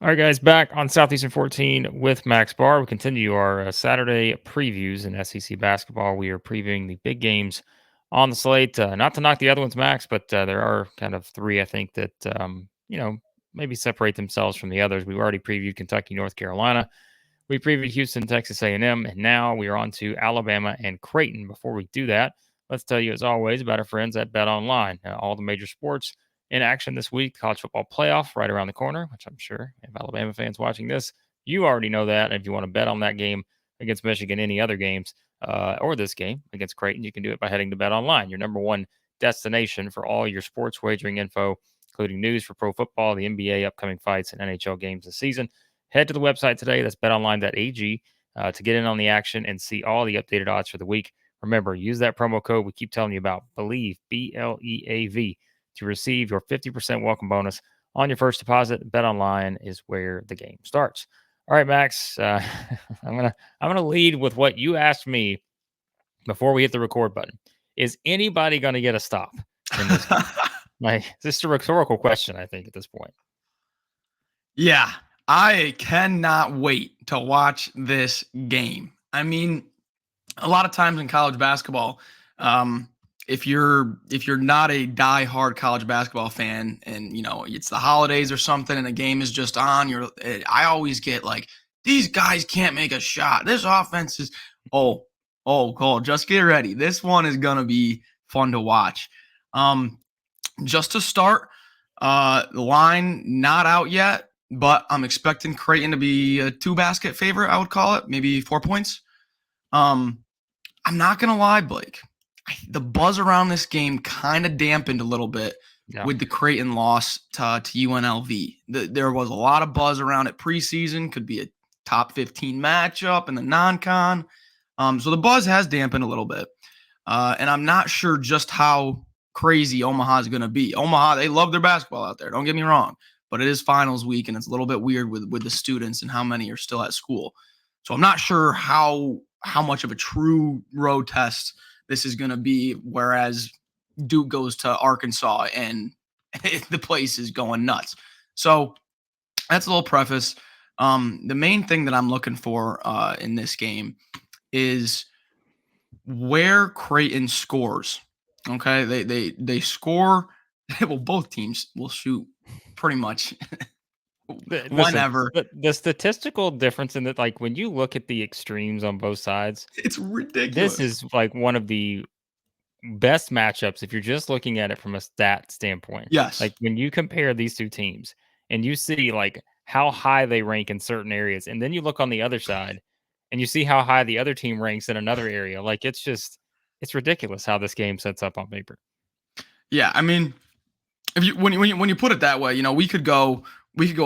All right, guys, back on Southeastern 14 with Max Barr. We continue our Saturday previews in SEC basketball. We are previewing the big games on the slate. Not to knock the other ones, Max, but there are kind of three, I think, that, maybe separate themselves from the others. We've already previewed Kentucky, North Carolina. We previewed Houston, Texas A&M, and now we are on to Alabama and Creighton. Before we do that, let's tell you, as always, about our friends at Bet Online. All the major sports in action this week. College football playoff right around the corner, which I'm sure if Alabama fans watching this, you already know that. And if you want to bet on that game against Michigan, any other games, or this game against Creighton, you can do it by heading to Bet Online, your number one destination for all your sports wagering info, including news for pro football, the NBA, upcoming fights, and NHL games this season. Head to the website today. That's betonline.ag to get in on the action and see all the updated odds for the week. Remember, use that promo code we keep telling you about, BELIEVE, BLEAV, to receive your 50% welcome bonus on your first deposit. BetOnline is where the game starts. All right, Max, I'm gonna lead with what you asked me before we hit the record button. Is anybody going to get a stop in this game? This is a rhetorical question, I think, at this point. Yeah, I cannot wait to watch this game. I mean, a lot of times in college basketball, if you're not a diehard college basketball fan, and it's the holidays or something, and the game is just on, I always get like, these guys can't make a shot. This offense is Cole, just get ready. This one is gonna be fun to watch. Just to start, the line not out yet, but I'm expecting Creighton to be a 2-basket favorite. I would call it maybe 4 points. I'm not gonna lie, Blake. The buzz around this game kind of dampened a little bit with the Creighton loss to UNLV. There was a lot of buzz around it preseason. Could be a top 15 matchup in the non-con. So the buzz has dampened a little bit. And I'm not sure just how crazy Omaha is going to be. Omaha, they love their basketball out there. Don't get me wrong. But it is finals week, and it's a little bit weird with the students and how many are still at school. So I'm not sure how much of a true road test this is going to be, whereas Duke goes to Arkansas and the place is going nuts. So that's a little preface. The main thing that I'm looking for in this game is where Creighton scores. Okay, they score. Well, both teams will shoot pretty much whenever. The statistical difference in that, like when you look at the extremes on both sides, it's ridiculous. This is like one of the best matchups if you're just looking at it from a stat standpoint. Yes. Like when you compare these two teams and you see like how high they rank in certain areas, and then you look on the other side and you see how high the other team ranks in another area. Like it's ridiculous how this game sets up on paper. Yeah, I mean, when you put it that way, we could go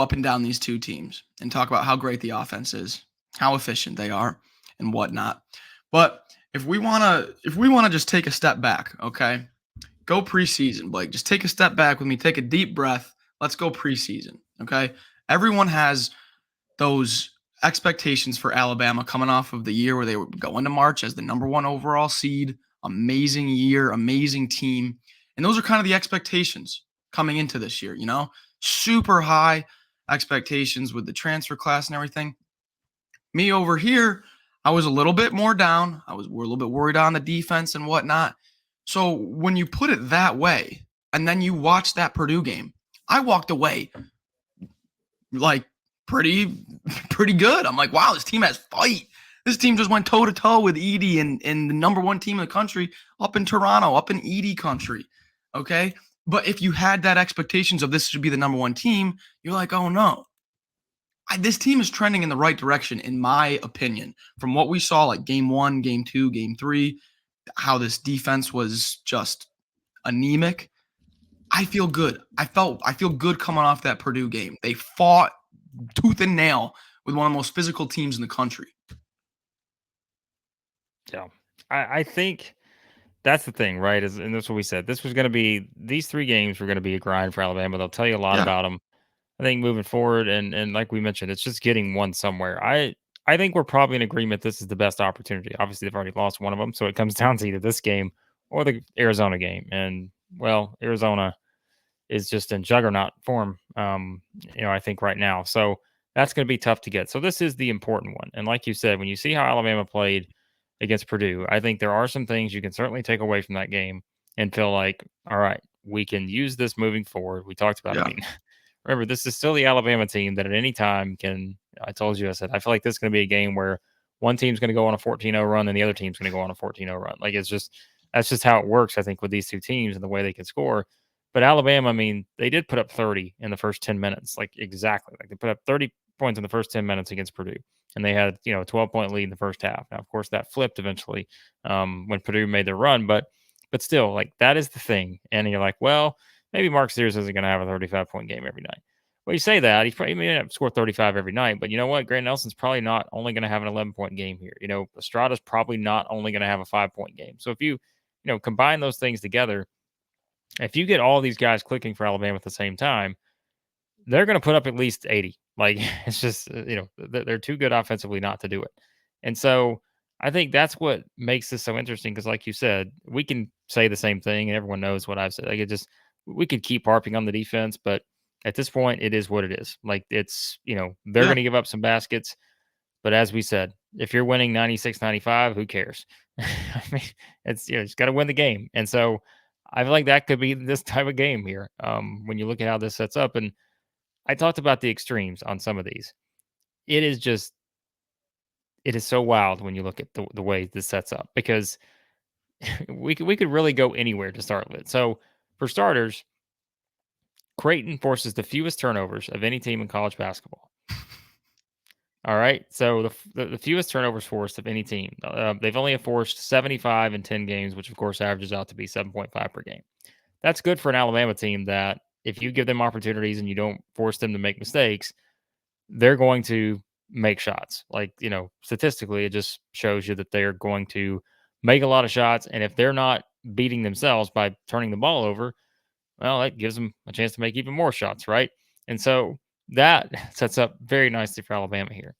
up and down these two teams and talk about how great the offense is, how efficient they are, and whatnot. But if we want to just take a step back, okay, go preseason, Blake. Just take a step back with me. Take a deep breath. Let's go preseason, okay? Everyone has those expectations for Alabama coming off of the year where they were going to March as the number 1 overall seed. Amazing year, amazing team. And those are kind of the expectations coming into this year, super high expectations with the transfer class and everything. Me over here, I was a little bit more down. We're a little bit worried on the defense and whatnot. So when you put it that way, and then you watch that Purdue game, I walked away like pretty good. I'm like, wow, this team has fight. This team just went toe-to-toe with Edie and the number 1 team in the country up in Toronto, up in Edie country, okay? But if you had that expectations of this should be the number 1 team, you're like, oh, no. This team is trending in the right direction, in my opinion, from what we saw, like game 1, game 2, game 3, how this defense was just anemic. I feel good. I feel good coming off that Purdue game. They fought tooth and nail with one of the most physical teams in the country. Yeah, I think that's the thing, right? And that's what we said. This was going to be, these 3 games were going to be a grind for Alabama. They'll tell you a lot about them. I think moving forward, and like we mentioned, it's just getting one somewhere. I think we're probably in agreement this is the best opportunity. Obviously, they've already lost one of them, so it comes down to either this game or the Arizona game. And, well, Arizona, is just in juggernaut form. I think right now. So that's going to be tough to get. So this is the important one. And like you said, when you see how Alabama played against Purdue, I think there are some things you can certainly take away from that game and feel like, all right, we can use this moving forward. We talked about, I Yeah. mean, remember, this is still the Alabama team that at any time can, I told you, I said, I feel like this is going to be a game where one team's going to go on a 14-0 run and the other team's going to go on a 14-0 run. Like that's just how it works, I think, with these two teams and the way they can score. But Alabama, I mean, they did put up 30 in the first 10 minutes, like exactly. Like they put up 30 points in the first 10 minutes against Purdue. And they had, a 12-point lead in the first half. Now, of course, that flipped eventually when Purdue made their run, but still, like that is the thing. And you're like, well, maybe Mark Sears isn't going to have a 35-point game every night. Well, you say that. He probably may not score 35 every night, but you know what? Grant Nelson's probably not only going to have an 11-point game here. Estrada's probably not only going to have a 5-point game. So if you, combine those things together, if you get all these guys clicking for Alabama at the same time, they're going to put up at least 80. Like it's just, they're too good offensively not to do it. And so I think that's what makes this so interesting because, like you said, we can say the same thing and everyone knows what I've said. Like we could keep harping on the defense, but at this point, it is what it is. Like it's, they're Yeah. going to give up some baskets. But as we said, if you're winning 96-95, who cares? I mean, it's, you just got to win the game. And so I feel like that could be this type of game here when you look at how this sets up. And I talked about the extremes on some of these. It is just, it is so wild when you look at the way this sets up because we could really go anywhere to start with. So for starters, Creighton forces the fewest turnovers of any team in college basketball. All right, so the fewest turnovers forced of any team. They've only forced 75 in 10 games, which of course averages out to be 7.5 per game. That's good for an Alabama team that if you give them opportunities and you don't force them to make mistakes, they're going to make shots. Like, statistically, it just shows you that they're going to make a lot of shots. And if they're not beating themselves by turning the ball over, well, that gives them a chance to make even more shots, right? And so that sets up very nicely for Alabama here.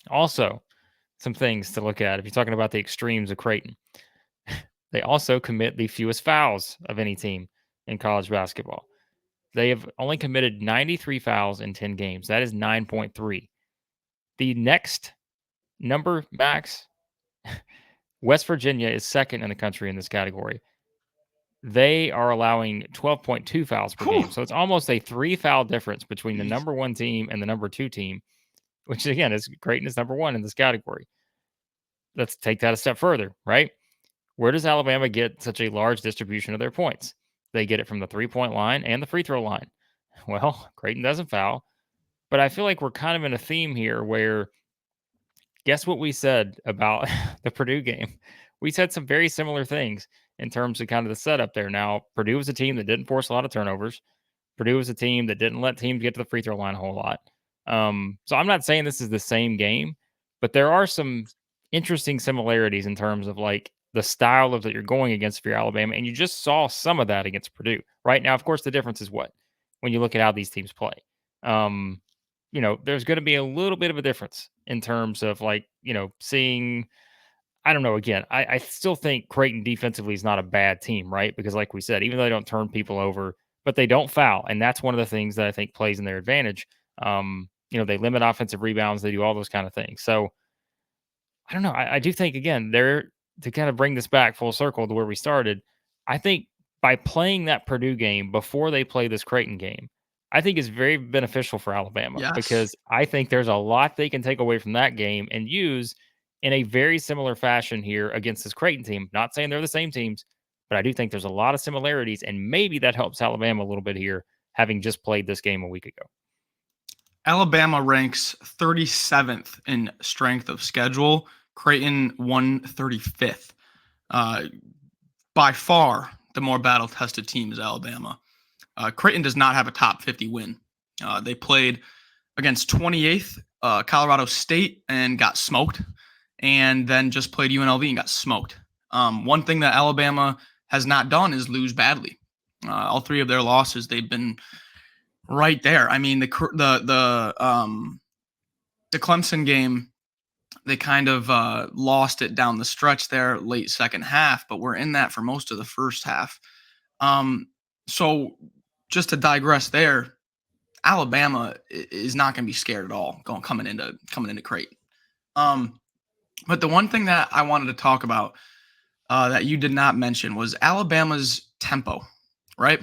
Also, some things to look at if you're talking about the extremes of Creighton. They also commit the fewest fouls of any team in college basketball. They have only committed 93 fouls in 10 games. That is 9.3. The next number, Max, West Virginia is second in the country in this category. They are allowing 12.2 fouls per Whew. game. So it's almost a 3 foul difference between the Jeez. number one team and the number two team, which again is Creighton is number one in this category. Let's take that a step further, right? Where does Alabama get such a large distribution of their points? They get it from the 3-point line and the free throw line. Well, Creighton doesn't foul, but I feel like we're kind of in a theme here where guess what we said about the Purdue game? We said some very similar things in terms of kind of the setup there. Now, Purdue was a team that didn't force a lot of turnovers. Purdue was a team that didn't let teams get to the free throw line a whole lot. So I'm not saying this is the same game, but there are some interesting similarities in terms of like the style of that you're going against for Alabama. And you just saw some of that against Purdue. Right now, of course, the difference is what? When you look at how these teams play. Um, there's going to be a little bit of a difference in terms of like, seeing I don't know. Again, I still think Creighton defensively is not a bad team, right? Because like we said, even though they don't turn people over, but they don't foul. And that's one of the things that I think plays in their advantage. They limit offensive rebounds, they do all those kind of things. So I don't know. I do think again, they're to kind of bring this back full circle to where we started. I think by playing that Purdue game before they play this Creighton game, I think is very beneficial for Alabama Yes. because I think there's a lot they can take away from that game and use in a very similar fashion here against this Creighton team. Not saying they're the same teams, but I do think there's a lot of similarities, and maybe that helps Alabama a little bit here, having just played this game a week ago. Alabama ranks 37th in strength of schedule. Creighton 135th. By far, the more battle-tested team is Alabama. Creighton does not have a top 50 win. They played against 28th Colorado State and got smoked, and then just played UNLV and got smoked. One thing that Alabama has not done is lose badly. All three of their losses, they've been right there. I mean, the Clemson game, they kind of lost it down the stretch there, late second half, but we're in that for most of the first half. So just to digress there, Alabama is not going to be scared at all coming into Creighton. But the one thing that I wanted to talk about that you did not mention was Alabama's tempo, right?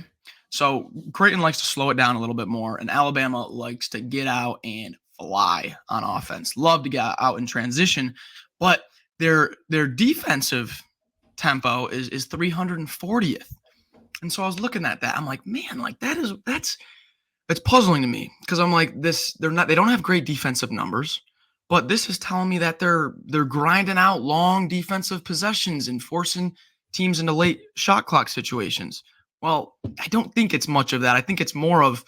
So Creighton likes to slow it down a little bit more, and Alabama likes to get out and fly on offense. Love to get out in transition, but their defensive tempo is 340th. And so I was looking at that. I'm like, man, like that's puzzling to me because I'm like, they don't have great defensive numbers, but this is telling me that they're grinding out long defensive possessions and forcing teams into late shot clock situations. Well, I don't think it's much of that. I think it's more of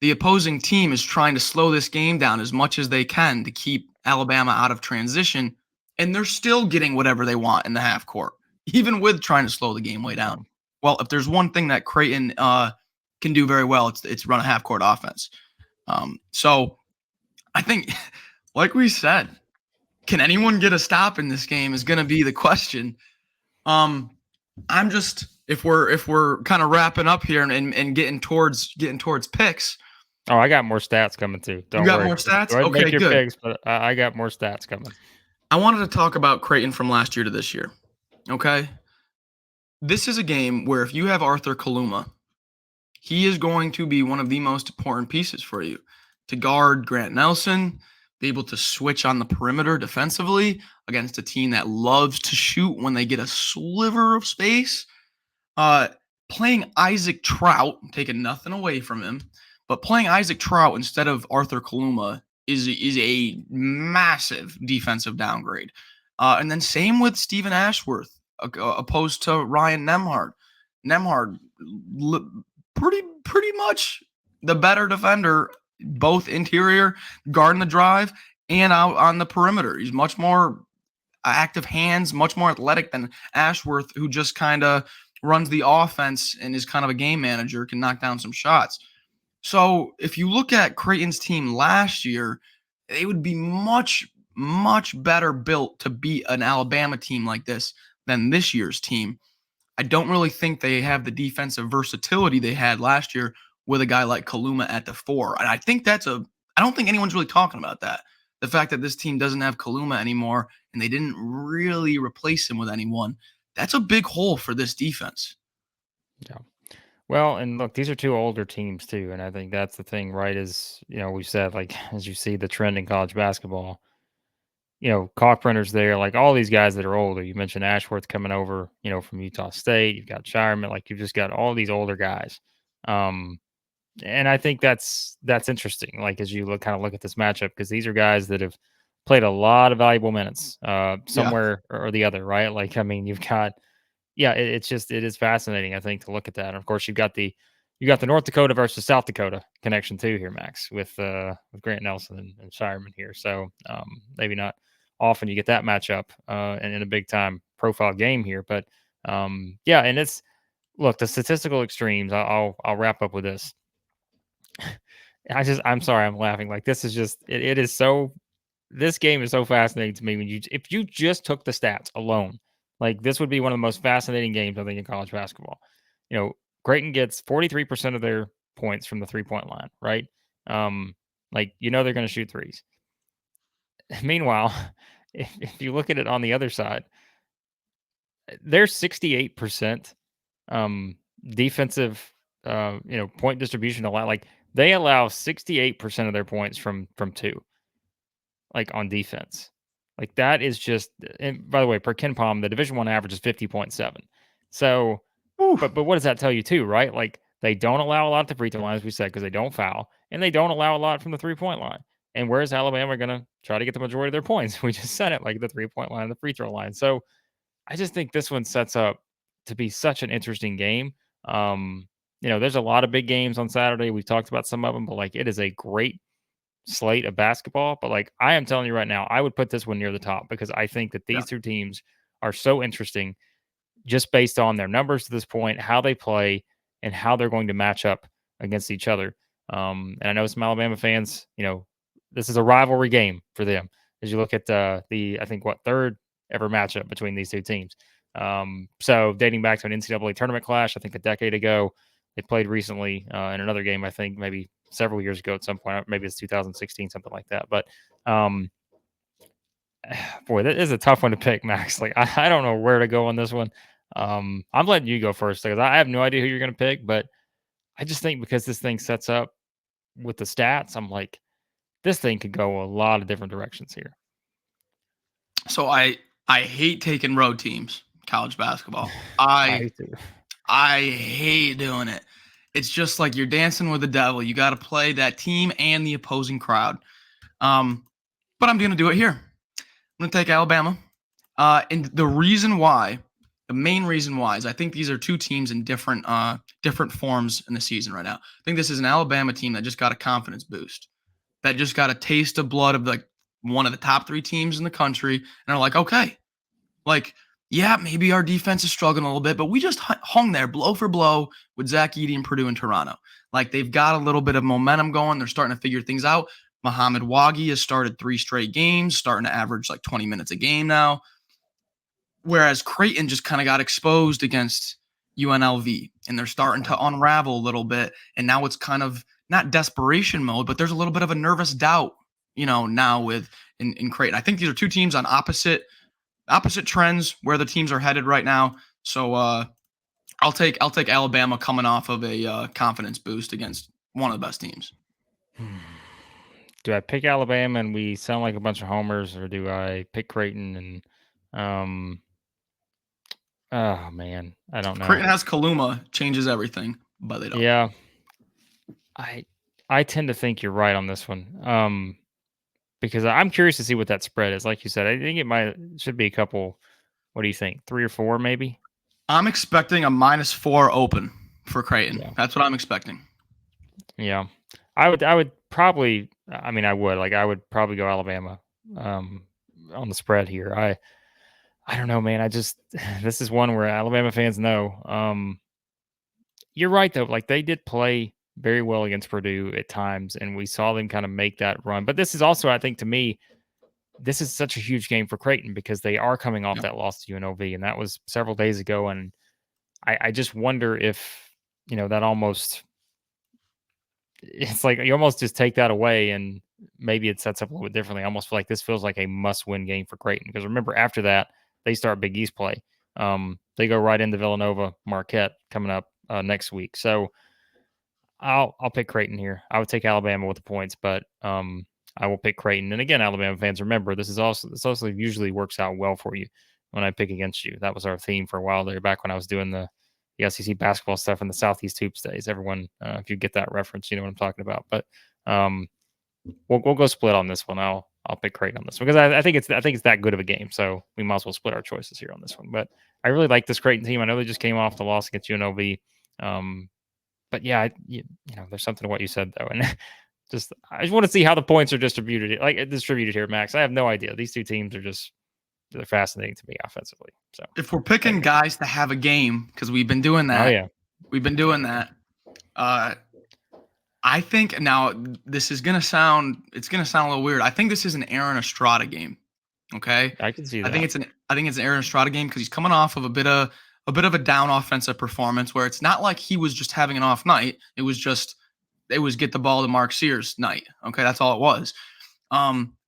the opposing team is trying to slow this game down as much as they can to keep Alabama out of transition, and they're still getting whatever they want in the half court, even with trying to slow the game way down. Well, if there's one thing that Creighton can do very well, it's run a half court offense. So I think, like we said, can anyone get a stop in this game is going to be the question. I'm just if we're kind of wrapping up here and getting towards picks. Oh, I got more stats coming too. Don't you got worry. more stats? Go ahead and Okay, make your good. picks, but I got more stats coming. I wanted to talk about Creighton from last year to this year. Okay. This is a game where if you have Arthur Kaluma, he is going to be one of the most important pieces for you to guard Grant Nelson, be able to switch on the perimeter defensively against a team that loves to shoot when they get a sliver of space. Playing Isaac Trout, taking nothing away from him, but playing Isaac Trout instead of Arthur Kaluma is a massive defensive downgrade. And then same with Stephen Ashworth, opposed to Ryan Nembhard. Nembhard, pretty much the better defender, both interior, guarding the drive, and out on the perimeter. He's much more active hands, much more athletic than Ashworth, who just kind of runs the offense and is kind of a game manager, can knock down some shots. So if you look at Creighton's team last year, they would be much, much better built to beat an Alabama team like this than this year's team. I don't really think they have the defensive versatility they had last year with a guy like Kaluma at the 4. And I think I don't think anyone's really talking about that. The fact that this team doesn't have Kaluma anymore and they didn't really replace him with anyone, that's a big hole for this defense. Yeah. Well, and look, these are two older teams too, and I think that's the thing, right? Is we've said, like, as you see the trend in college basketball, Cockprinter's there, like all these guys that are older. You mentioned Ashworth coming over, from Utah State. You've got Shireman, like you've just got all these older guys, and I think that's interesting. Like as you kind of look at this matchup, because these are guys that have played a lot of valuable minutes, somewhere or the other, right? Like I mean, you've got. Yeah, it is fascinating, I think, to look at that. And of course, you've got the North Dakota versus South Dakota connection too here, Max, with Grant Nelson and Shireman here. So maybe not often you get that matchup and in a big time profile game here, but yeah, and it's look the statistical extremes. I'll wrap up with this. I'm sorry, I'm laughing. Like this is just it is so. This game is so fascinating to me if you just took the stats alone. Like this would be one of the most fascinating games I think in college basketball. Creighton gets 43% of their points from the 3-point line, right? Like they're going to shoot threes. Meanwhile, if you look at it on the other side, they're 68% defensive point distribution allow. Like they allow 68% of their points from 2, like on defense. Like that is just, and by the way, per KenPom, the Division I average is 50.7. So, but what does that tell you too, right? Like they don't allow a lot at the free throw line, as we said, because they don't foul, and they don't allow a lot from the 3-point line. And where's Alabama going to try to get the majority of their points? We just said it, like the 3-point line and the free throw line. So I just think this one sets up to be such an interesting game. There's a lot of big games on Saturday. We've talked about some of them, but like it is a great slate of basketball. But like I am telling you right now, I would put this one near the top because I think that these two teams are so interesting just based on their numbers to this point, how they play, and how they're going to match up against each other. And I know some Alabama fans, this is a rivalry game for them as you look at I think third ever matchup between these two teams. So dating back to an NCAA tournament clash, I think a decade ago, They played recently in another game, I think maybe several years ago at some point. Maybe it's 2016, something like that. But boy, that is a tough one to pick, Max. Like I don't know where to go on this one. I'm letting you go first because I have no idea who you're going to pick, but I just think because this thing sets up with the stats, I'm like, this thing could go a lot of different directions here. So I hate taking road teams, college basketball. I do. I hate doing it. It's just like you're dancing with the devil. You got to play that team and the opposing crowd. But I'm going to do it here. I'm going to take Alabama. And the main reason why is I think these are two teams in different forms in the season right now. I think this is an Alabama team that just got a confidence boost, that just got a taste of blood of like one of the top 3 teams in the country, and are like, okay, like, yeah, maybe our defense is struggling a little bit, but we just hung there blow for blow with Zach Edey and Purdue and Toronto. Like, they've got a little bit of momentum going. They're starting to figure things out. Muhammad Wagi has started 3 straight games, starting to average like 20 minutes a game now. Whereas Creighton just kind of got exposed against UNLV, and they're starting to unravel a little bit. And now it's kind of not desperation mode, but there's a little bit of a nervous doubt, now with in Creighton. I think these are two teams on opposite trends where the teams are headed right now. So I'll take Alabama coming off of a confidence boost against one of the best teams. Do I pick Alabama and we sound like a bunch of homers, or do I pick Creighton and oh man, I don't know. Creighton has Kaluma, changes everything, but they don't. Yeah. I tend to think you're right on this one. Because I'm curious to see what that spread is. Like you said, I think should be a couple. What do you think? 3 or 4 maybe? I'm expecting a -4 open for Creighton. Yeah. That's what I'm expecting. Yeah. I would probably, I would probably go Alabama on the spread here. I don't know, man. This is one where Alabama fans know. You're right though. Like, they did play very well against Purdue at times, and we saw them kind of make that run. But this is also, I think, to me, this is such a huge game for Creighton because they are coming off that loss to UNLV, and that was several days ago. And I just wonder if, that almost, it's like you almost just take that away and maybe it sets up a little bit differently. I almost feel like this feels like a must-win game for Creighton because remember, after that, they start Big East play. They go right into Villanova, Marquette coming up next week. So I'll pick Creighton here. I would take Alabama with the points, but I will pick Creighton. And again, Alabama fans, remember, this also usually works out well for you when I pick against you. That was our theme for a while there, back when I was doing the SEC basketball stuff in the Southeast Hoops days. Everyone, if you get that reference, you know what I'm talking about. But we'll go split on this one. I'll pick Creighton on this one because I think it's that good of a game. So we might as well split our choices here on this one. But I really like this Creighton team. I know they just came off the loss against UNLV. But yeah, there's something to what you said though, and I just want to see how the points are distributed here, Max. I have no idea. These two teams are they're fascinating to me offensively. So if we're picking guys to have a game, because we've been doing that. Oh yeah, we've been doing that. I think now this is gonna sound a little weird. I think this is an Aaron Estrada game. Okay, I can see that. I think it's an Aaron Estrada game because he's coming off of a bit of a down offensive performance where it's not like he was just having an off night. It was get the ball to Mark Sears night. Okay, that's all it was.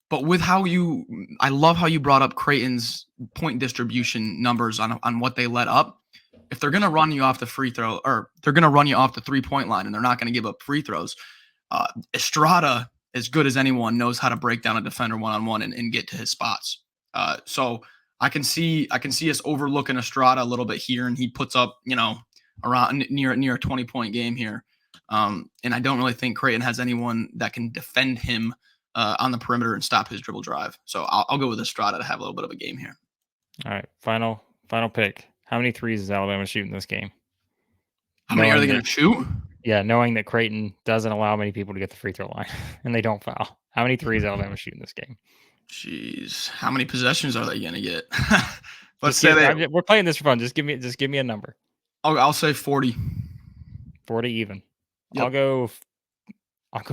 But with I love how you brought up Creighton's point distribution numbers on what they let up. If they're going to run you off the free throw, or they're going to run you off the 3-point line and they're not going to give up free throws, Estrada, as good as anyone, knows how to break down a defender one-on-one and get to his spots. So I can see us overlooking Estrada a little bit here, and he puts up, around near a 20-point game here. And I don't really think Creighton has anyone that can defend him on the perimeter and stop his dribble drive. So I'll go with Estrada to have a little bit of a game here. All right, final pick. How many threes is Alabama shooting this game? How many are they going to shoot? Yeah, knowing that Creighton doesn't allow many people to get the free throw line and they don't foul. How many threes is Alabama shooting this game? Jeez, how many possessions are they going to get? We're playing this for fun. Just give me a number. I'll say 40. 40 even. Yep. I'll go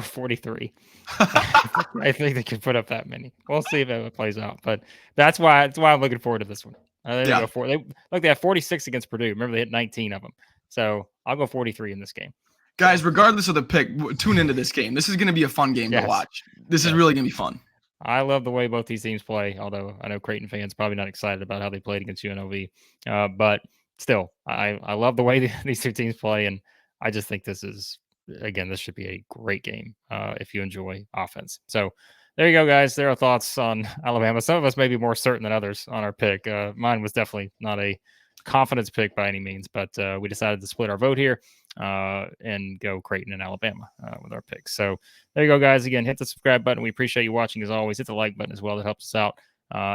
43. I think they can put up that many. We'll see if it plays out, but that's why I'm looking forward to this one. They have 46 against Purdue. Remember, they hit 19 of them. So I'll go 43 in this game. Guys, So, regardless of the pick, tune into this game. This is going to be a fun game to watch. This is really going to be fun. I love the way both these teams play, although I know Creighton fans probably not excited about how they played against UNLV. But still, I love the way these two teams play, and I just think this should be a great game if you enjoy offense. So there you go, guys. There are thoughts on Alabama. Some of us may be more certain than others on our pick. Mine was definitely not a confidence pick by any means, but we decided to split our vote here and go Creighton and Alabama with our picks. So there you go, guys. Again, hit the subscribe button. We appreciate you watching as always. Hit the like button as well. That helps us out.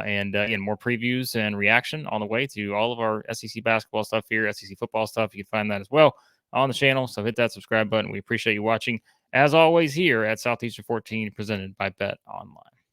And again, more previews and reaction on the way to all of our SEC basketball stuff here, SEC football stuff. You can find that as well on the channel. So hit that subscribe button. We appreciate you watching as always here at Southeastern 14, presented by Bet Online.